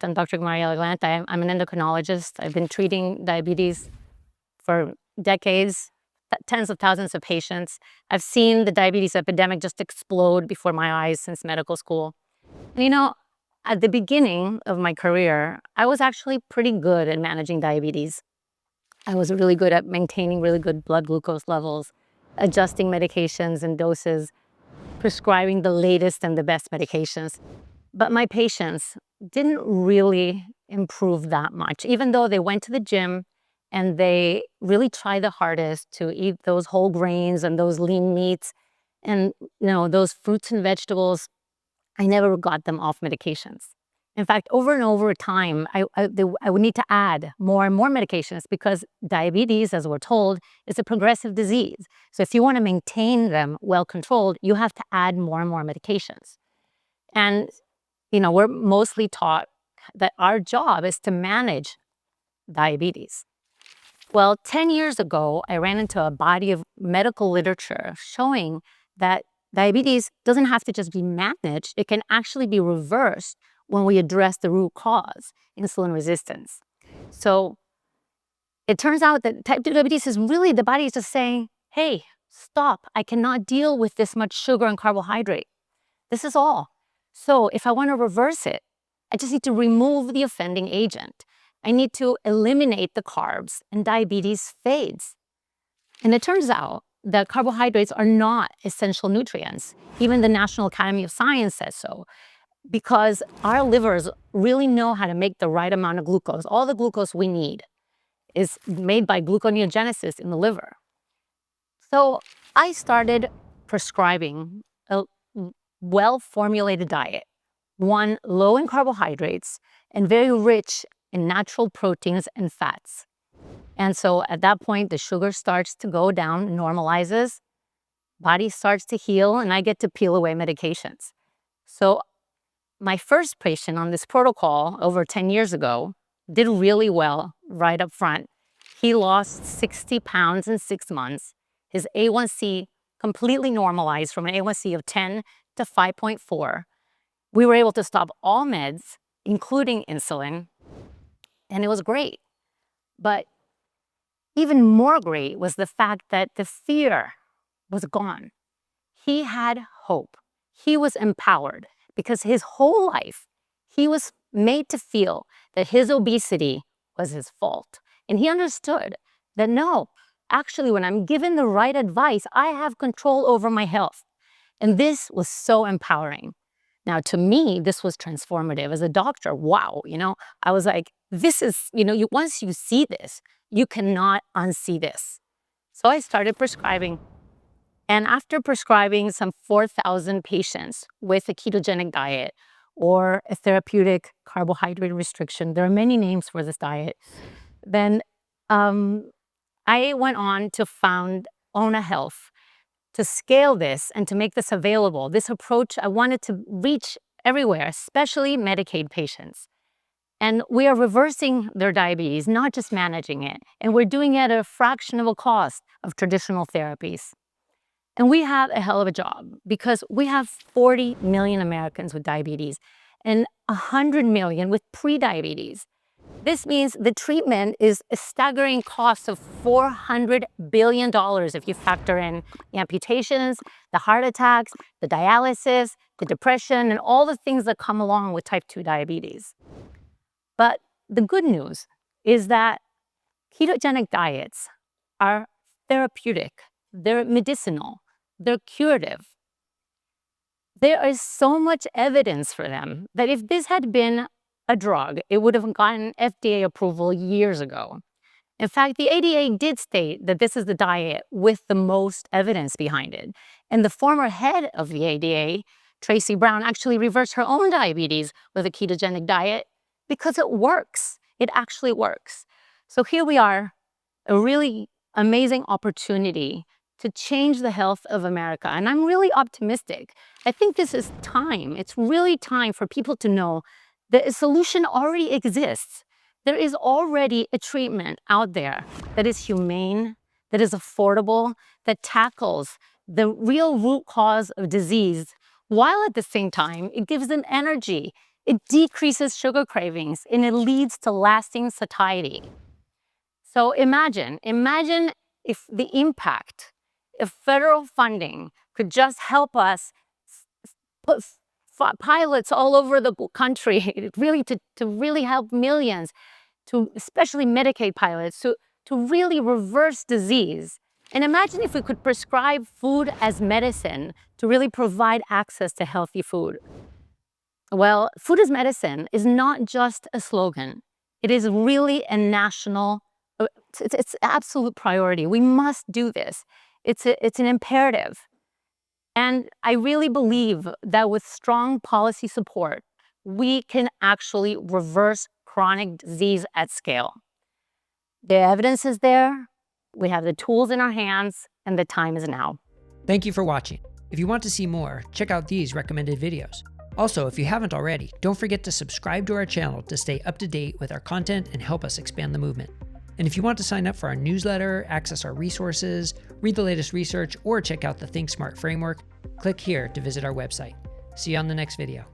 I'm Dr. Mariela Glandt. I'm an endocrinologist. I've been treating diabetes for decades, tens of thousands of patients. I've seen the diabetes epidemic just explode before my eyes since medical school. And at the beginning of my career, I was actually pretty good at managing diabetes. I was really good at maintaining really good blood glucose levels, adjusting medications and doses, prescribing the latest and the best medications. But my patients didn't really improve that much, even though they went to the gym and they really tried the hardest to eat those whole grains and those lean meats and those fruits and vegetables. I never got them off medications. In fact, over and over time, I would need to add more and more medications because diabetes, as we're told, is a progressive disease. So if you want to maintain them well controlled, you have to add more and more medications. And we're mostly taught that our job is to manage diabetes. Well, 10 years ago, I ran into a body of medical literature showing that diabetes doesn't have to just be managed, it can actually be reversed when we address the root cause, insulin resistance. So it turns out that type 2 diabetes is really the body is just saying, hey, stop, I cannot deal with this much sugar and carbohydrate. This is all. So if I want to reverse it, I just need to remove the offending agent. I need to eliminate the carbs and diabetes fades. And it turns out that carbohydrates are not essential nutrients. Even the National Academy of Science says so, because our livers really know how to make the right amount of glucose. All the glucose we need is made by gluconeogenesis in the liver. So I started prescribing a well-formulated diet, one low in carbohydrates and very rich in natural proteins and fats. And so at that point, the sugar starts to go down, normalizes, body starts to heal, and I get to peel away medications. So my first patient on this protocol over 10 years ago did really well right up front. He lost 60 pounds in 6 months. His A1C completely normalized from an A1C of 10 to 5.4. We were able to stop all meds, including insulin, and it was great. But even more great was the fact that the fear was gone. He had hope. He was empowered because his whole life, he was made to feel that his obesity was his fault. And he understood that no, actually, when I'm given the right advice, I have control over my health. And this was so empowering. Now, to me, this was transformative. As a doctor, wow, I was like, this is, once you see this, you cannot unsee this. So I started prescribing. And after prescribing some 4,000 patients with a ketogenic diet or a therapeutic carbohydrate restriction, there are many names for this diet, then I went on to found ONA Health to scale this and to make this available. This approach, I wanted to reach everywhere, especially Medicaid patients. And we are reversing their diabetes, not just managing it. And we're doing it at a fraction of a cost of traditional therapies. And we have a hell of a job because we have 40 million Americans with diabetes and 100 million with prediabetes. This means the treatment is a staggering cost of $400 billion if you factor in the amputations, the heart attacks, the dialysis, the depression, and all the things that come along with type 2 diabetes. But the good news is that ketogenic diets are therapeutic, they're medicinal, they're curative. There is so much evidence for them that if this had been a drug, it would have gotten FDA approval years ago. In fact, the ADA did state that this is the diet with the most evidence behind it. And the former head of the ADA, Tracy Brown, actually reversed her own diabetes with a ketogenic diet because it works. It actually works. So here we are, a really amazing opportunity to change the health of America. And I'm really optimistic. I think this is time. It's really time for people to know that a solution already exists. There is already a treatment out there that is humane, that is affordable, that tackles the real root cause of disease, while at the same time, it gives them energy. It decreases sugar cravings, and it leads to lasting satiety. So imagine if the impact of federal funding could just help us put pilots all over the country, really to really help millions, to especially Medicaid pilots, to really reverse disease. And imagine if we could prescribe food as medicine to really provide access to healthy food. Well, food as medicine is not just a slogan. It is really a national, it's absolute priority. We must do this. It's an imperative. And I really believe that with strong policy support, we can actually reverse chronic disease at scale. The evidence is there, we have the tools in our hands, and the time is now. Thank you for watching. If you want to see more, check out these recommended videos. Also, if you haven't already, don't forget to subscribe to our channel to stay up to date with our content and help us expand the movement. And if you want to sign up for our newsletter, access our resources, read the latest research, or check out the Think Smart framework, click here to visit our website. See you on the next video.